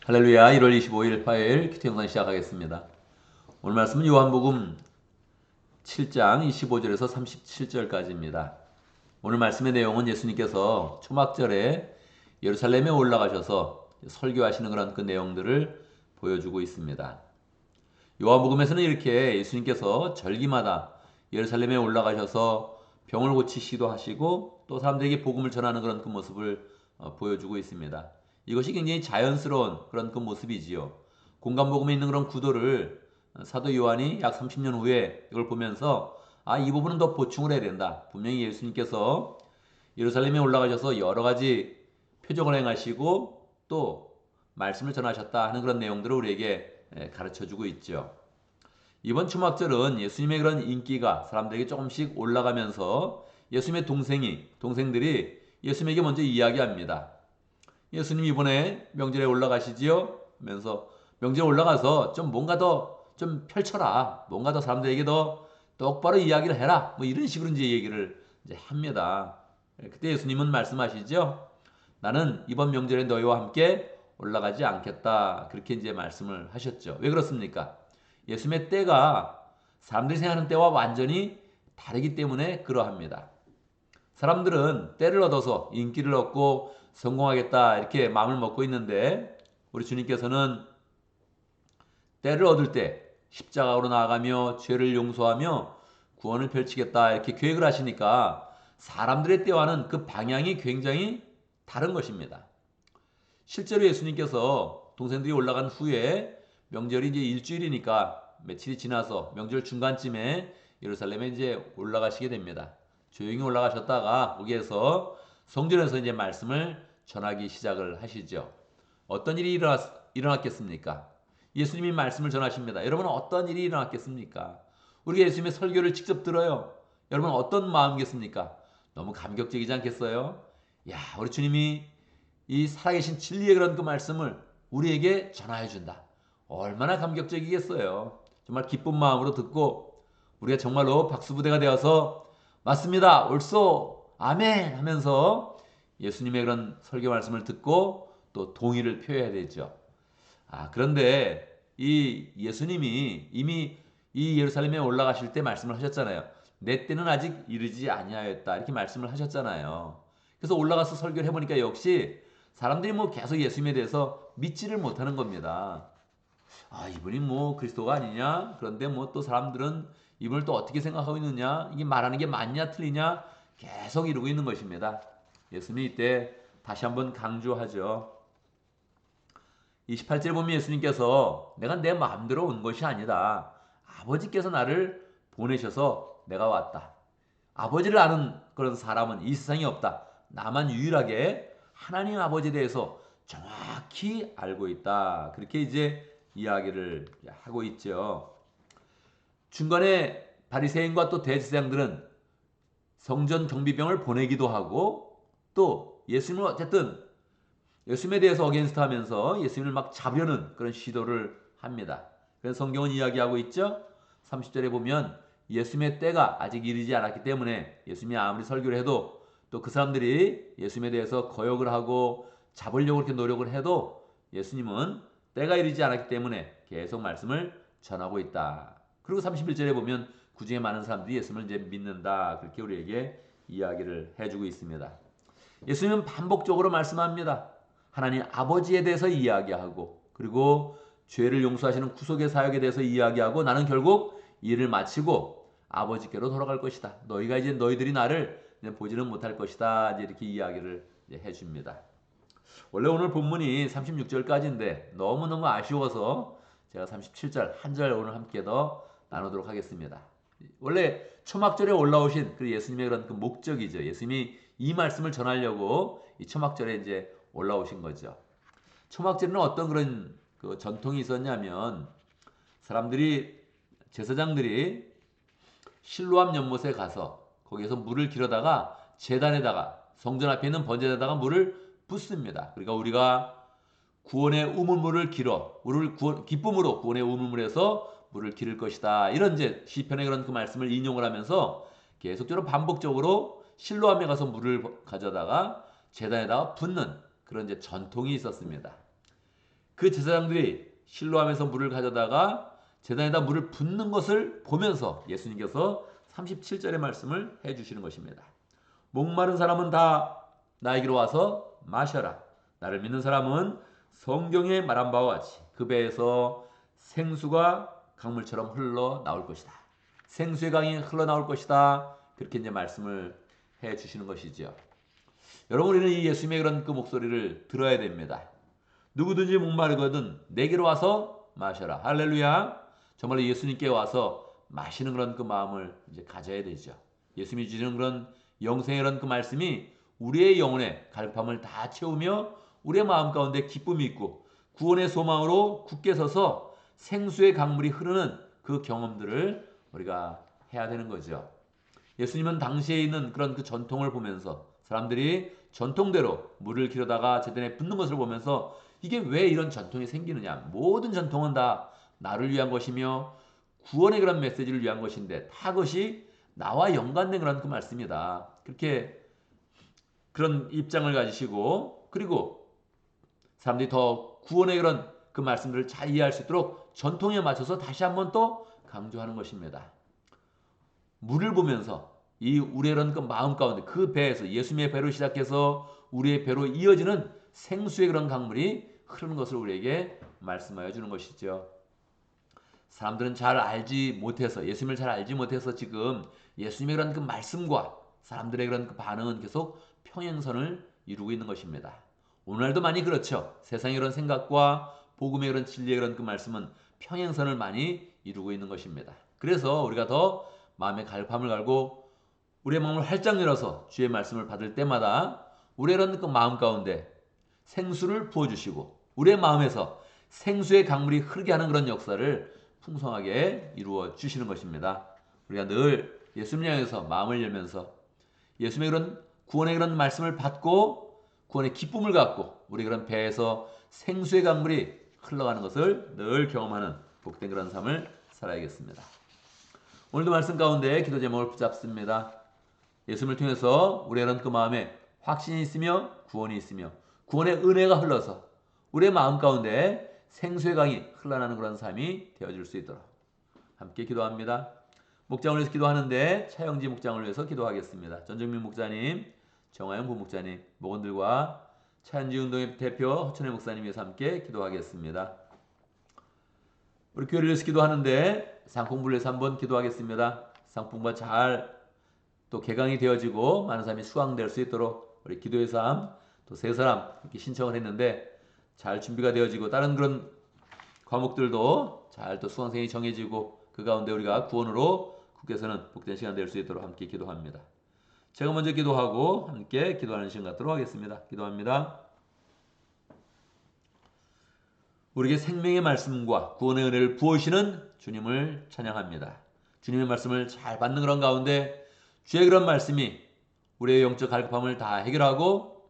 할렐루야. 1월 25일 화요일 큐티 영상 시작하겠습니다. 오늘 말씀은 요한복음 7장 25절에서 37절까지입니다. 오늘 말씀의 내용은 예수님께서 초막절에 예루살렘에 올라가셔서 설교하시는 그런 그 내용들을 보여주고 있습니다. 요한복음에서는 이렇게 예수님께서 절기마다 예루살렘에 올라가셔서 병을 고치시기도 하시고 또 사람들에게 복음을 전하는 그런 그 모습을 보여주고 있습니다. 이것이 굉장히 자연스러운 그런 그 모습이지요. 공간복음에 있는 그런 구도를 사도 요한이 약 30년 후에 이걸 보면서 이 부분은 더 보충을 해야 된다. 분명히 예수님께서 예루살렘에 올라가셔서 여러 가지 표적을 행하시고 또 말씀을 전하셨다 하는 그런 내용들을 우리에게 가르쳐 주고 있죠. 이번 초막절은 예수님의 그런 인기가 사람들에게 조금씩 올라가면서 예수님의 동생들이 예수님에게 먼저 이야기합니다. 예수님 이번에 명절에 올라가시지요? 하면서 명절에 올라가서 좀 뭔가 더 좀 펼쳐라. 뭔가 더 사람들에게 더 똑바로 이야기를 해라. 뭐 이런 식으로 이제 얘기를 이제 합니다. 그때 예수님은 말씀하시죠? 나는 이번 명절에 너희와 함께 올라가지 않겠다. 그렇게 이제 말씀을 하셨죠. 왜 그렇습니까? 예수님의 때가 사람들이 생각하는 때와 완전히 다르기 때문에 그러합니다. 사람들은 때를 얻어서 인기를 얻고 성공하겠다 이렇게 마음을 먹고 있는데 우리 주님께서는 때를 얻을 때 십자가로 나아가며 죄를 용서하며 구원을 펼치겠다 이렇게 계획을 하시니까 사람들의 때와는 그 방향이 굉장히 다른 것입니다. 실제로 예수님께서 동생들이 올라간 후에 명절이 이제 일주일이니까 며칠이 지나서 명절 중간쯤에 예루살렘에 이제 올라가시게 됩니다. 조용히 올라가셨다가 거기에서 성전에서 이제 말씀을 전하기 시작을 하시죠. 어떤 일이 일어났겠습니까? 예수님이 말씀을 전하십니다. 여러분은 어떤 일이 일어났겠습니까? 우리가 예수님의 설교를 직접 들어요. 여러분은 어떤 마음이겠습니까? 너무 감격적이지 않겠어요? 야, 우리 주님이 이 살아계신 진리의 그런 그 말씀을 우리에게 전하여 준다. 얼마나 감격적이겠어요. 정말 기쁜 마음으로 듣고 우리가 정말로 박수부대가 되어서 맞습니다. 옳소. 아멘 하면서 예수님의 그런 설교 말씀을 듣고 또 동의를 표해야 되죠. 그런데 이 예수님이 이미 이 예루살렘에 올라가실 때 말씀을 하셨잖아요. 내 때는 아직 이르지 아니하였다. 이렇게 말씀을 하셨잖아요. 그래서 올라가서 설교를 해보니까 역시 사람들이 뭐 계속 예수님에 대해서 믿지를 못하는 겁니다. 이분이 뭐 그리스도가 아니냐? 그런데 뭐 또 사람들은 이분을 또 어떻게 생각하고 있느냐? 이게 말하는 게 맞냐 틀리냐? 계속 이러고 있는 것입니다. 예수님이 이때 다시 한번 강조하죠. 28절에 보면 예수님께서 내가 내 마음대로 온 것이 아니다. 아버지께서 나를 보내셔서 내가 왔다. 아버지를 아는 그런 사람은 이 세상에 없다. 나만 유일하게 하나님 아버지에 대해서 정확히 알고 있다. 그렇게 이제 이야기를 하고 있죠. 중간에 바리새인과 또 대제사장들은 성전 경비병을 보내기도 하고 또 예수님을 어쨌든 예수님에 대해서 어게인스트 하면서 예수님을 막 잡으려는 그런 시도를 합니다. 그래서 성경은 이야기하고 있죠. 30절에 보면 예수님의 때가 아직 이르지 않았기 때문에 예수님이 아무리 설교를 해도 또 그 사람들이 예수님에 대해서 거역을 하고 잡으려고 이렇게 노력을 해도 예수님은 때가 이르지 않았기 때문에 계속 말씀을 전하고 있다. 그리고 31절에 보면 그중에 많은 사람들이 예수님을 이제 믿는다. 그렇게 우리에게 이야기를 해주고 있습니다. 예수님은 반복적으로 말씀합니다. 하나님 아버지에 대해서 이야기하고 그리고 죄를 용서하시는 구속의 사역에 대해서 이야기하고 나는 결국 일을 마치고 아버지께로 돌아갈 것이다. 너희가 이제 너희들이 나를 보지는 못할 것이다. 이제 이렇게 이야기를 해줍니다. 원래 오늘 본문이 36절까지인데 너무너무 아쉬워서 제가 37절 한 절 오늘 함께 더 나누도록 하겠습니다. 원래 초막절에 올라오신 그 예수님의 그런 그 목적이죠. 예수님이 이 말씀을 전하려고 이 초막절에 이제 올라오신 거죠. 초막절에는 어떤 그런 그 전통이 있었냐면 사람들이 제사장들이 실로암 연못에 가서 거기에서 물을 길어다가 제단에다가 성전 앞에 있는 번제에다가 물을 붓습니다. 그러니까 우리가 구원의 우물물을 길어 기쁨으로 구원의 우물물에서 물을 기를 것이다. 이런 이제 시편의 그런 그 말씀을 인용을 하면서 계속적으로 반복적으로 실로암에 가서 물을 가져다가 제단에다가 붓는 그런 이제 전통이 있었습니다. 그 제사장들이 실로암에서 물을 가져다가 제단에다 물을 붓는 것을 보면서 예수님께서 37절의 말씀을 해주시는 것입니다. 목마른 사람은 다 나에게로 와서 마셔라. 나를 믿는 사람은 성경에 말한 바와 같이 그 배에서 생수가 강물처럼 흘러나올 것이다. 생수의 강이 흘러나올 것이다. 그렇게 이제 말씀을 해주시는 것이죠. 여러분, 우리는 이 예수님의 그런 그 목소리를 들어야 됩니다. 누구든지 목마르거든 내게로 와서 마셔라. 할렐루야. 정말 예수님께 와서 마시는 그런 그 마음을 이제 가져야 되죠. 예수님이 주시는 그런 영생의 그런 그 말씀이 우리의 영혼의 갈급함을 다 채우며 우리의 마음 가운데 기쁨이 있고 구원의 소망으로 굳게 서서 생수의 강물이 흐르는 그 경험들을 우리가 해야 되는 거죠. 예수님은 당시에 있는 그런 그 전통을 보면서 사람들이 전통대로 물을 기르다가 제단에 붓는 것을 보면서 이게 왜 이런 전통이 생기느냐. 모든 전통은 다 나를 위한 것이며 구원의 그런 메시지를 위한 것인데 다 그것이 나와 연관된 그런 그 말씀이다. 그렇게 그런 입장을 가지시고 그리고 사람들이 더 구원의 그런 그 말씀들을 잘 이해할 수 있도록 전통에 맞춰서 다시 한번 또 강조하는 것입니다. 물을 보면서 이 우리의 그런 그 마음 가운데 그 배에서 예수님의 배로 시작해서 우리의 배로 이어지는 생수의 그런 강물이 흐르는 것을 우리에게 말씀하여 주는 것이죠. 사람들은 잘 알지 못해서 예수님을 잘 알지 못해서 지금 예수님의 그런 그 말씀과 사람들의 그런 그 반응은 계속 평행선을 이루고 있는 것입니다. 오늘날도 많이 그렇죠. 세상의 그런 생각과 복음의 그런 진리의 그런 그 말씀은 평행선을 많이 이루고 있는 것입니다. 그래서 우리가 더 마음의 갈급함을 갈고 우리의 마음을 활짝 열어서 주의 말씀을 받을 때마다 우리의 그런 그 마음 가운데 생수를 부어주시고 우리의 마음에서 생수의 강물이 흐르게 하는 그런 역사를 풍성하게 이루어 주시는 것입니다. 우리가 늘 예수님을 향해서 마음을 열면서 예수님의 그런 구원의 그런 말씀을 받고 구원의 기쁨을 갖고 우리 그런 배에서 생수의 강물이 흘러가는 것을 늘 경험하는 복된 그런 삶을 살아야겠습니다. 오늘도 말씀 가운데 기도 제목을 붙잡습니다. 예수님을 통해서 우리의 그런 그 마음에 확신이 있으며 구원이 있으며 구원의 은혜가 흘러서 우리의 마음 가운데 생수의 강이 흘러나는 그런 삶이 되어질 수 있도록 함께 기도합니다. 목장을 위해서 기도하는데 차영지 목장을 위해서 기도하겠습니다. 전정민 목사님, 정하영 부목사님, 목원들과 차영지 운동의 대표 허천혜 목사님 위해서 함께 기도하겠습니다. 우리 교회를 위해서 기도하는데 상풍부를 위해서 한번 기도하겠습니다. 상풍부가 잘 또 개강이 되어지고 많은 사람이 수강될 수 있도록 우리 기도의 삶 또 세 사람 이렇게 신청을 했는데 잘 준비가 되어지고 다른 그런 과목들도 잘 또 수강생이 정해지고 그 가운데 우리가 구원으로 국회에서는 복된 시간 될 수 있도록 함께 기도합니다. 제가 먼저 기도하고 함께 기도하는 시간 갖도록 하겠습니다. 기도합니다. 우리에게 생명의 말씀과 구원의 은혜를 부으시는 주님을 찬양합니다. 주님의 말씀을 잘 받는 그런 가운데 주의 그런 말씀이 우리의 영적 갈급함을 다 해결하고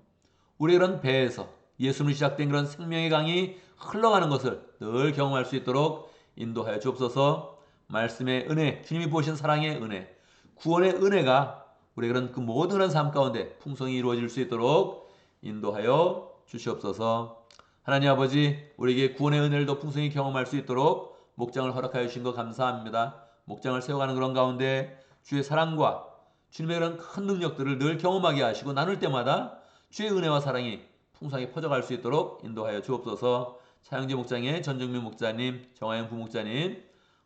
우리의 그런 배에서 예수님으로 시작된 그런 생명의 강이 흘러가는 것을 늘 경험할 수 있도록 인도하여 주옵소서. 말씀의 은혜, 주님이 부으신 사랑의 은혜, 구원의 은혜가 우리의 그런 그 모든 그런 삶 가운데 풍성히 이루어질 수 있도록 인도하여 주시옵소서. 하나님 아버지, 우리에게 구원의 은혜를 더 풍성히 경험할 수 있도록 목장을 허락하여 주신 것 감사합니다. 목장을 세워가는 그런 가운데 주의 사랑과 주님의 그런 큰 능력들을 늘 경험하게 하시고 나눌 때마다 주의 은혜와 사랑이 풍성하게 퍼져갈 수 있도록 인도하여 주옵소서. 차영재 목장의 전정민 목사님, 정하영 부목사님,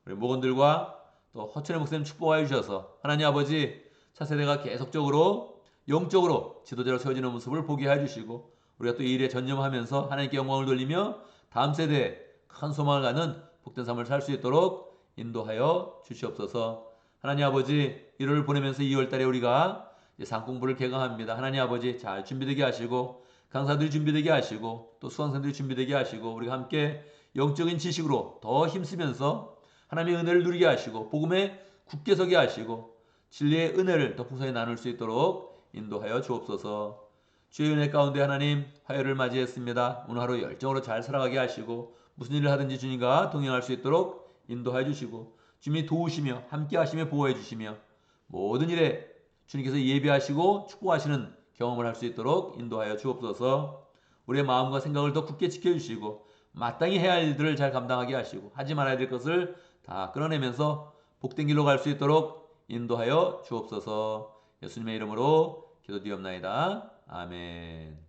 우리 목원들과 또 허천의 목사님 축복하여 주셔서 하나님 아버지 차세대가 계속적으로 영적으로 지도자로 세워지는 모습을 보게 해주시고 우리가 또 이 일에 전념하면서 하나님께 영광을 돌리며 다음 세대에 큰 소망을 갖는 복된 삶을 살 수 있도록 인도하여 주시옵소서. 하나님 아버지 1월을 보내면서 2월달에 우리가 상공부를 개강합니다. 하나님 아버지 잘 준비되게 하시고 강사들이 준비되게 하시고 또 수강생들이 준비되게 하시고 우리가 함께 영적인 지식으로 더 힘쓰면서 하나님의 은혜를 누리게 하시고 복음에 굳게 서게 하시고 진리의 은혜를 더 풍성히 나눌 수 있도록 인도하여 주옵소서. 주의 은혜 가운데 하나님 화요일을 맞이했습니다. 오늘 하루 열정으로 잘 살아가게 하시고 무슨 일을 하든지 주님과 동행할 수 있도록 인도하여 주시고 주님이 도우시며 함께 하시며 보호해 주시며 모든 일에 주님께서 예배하시고 축복하시는 경험을 할 수 있도록 인도하여 주옵소서. 우리의 마음과 생각을 더 굳게 지켜주시고 마땅히 해야 할 일들을 잘 감당하게 하시고 하지 말아야 될 것을 다 끌어내면서 복된 길로 갈 수 있도록 인도하여 주옵소서. 예수님의 이름으로 기도드리옵나이다. 아멘.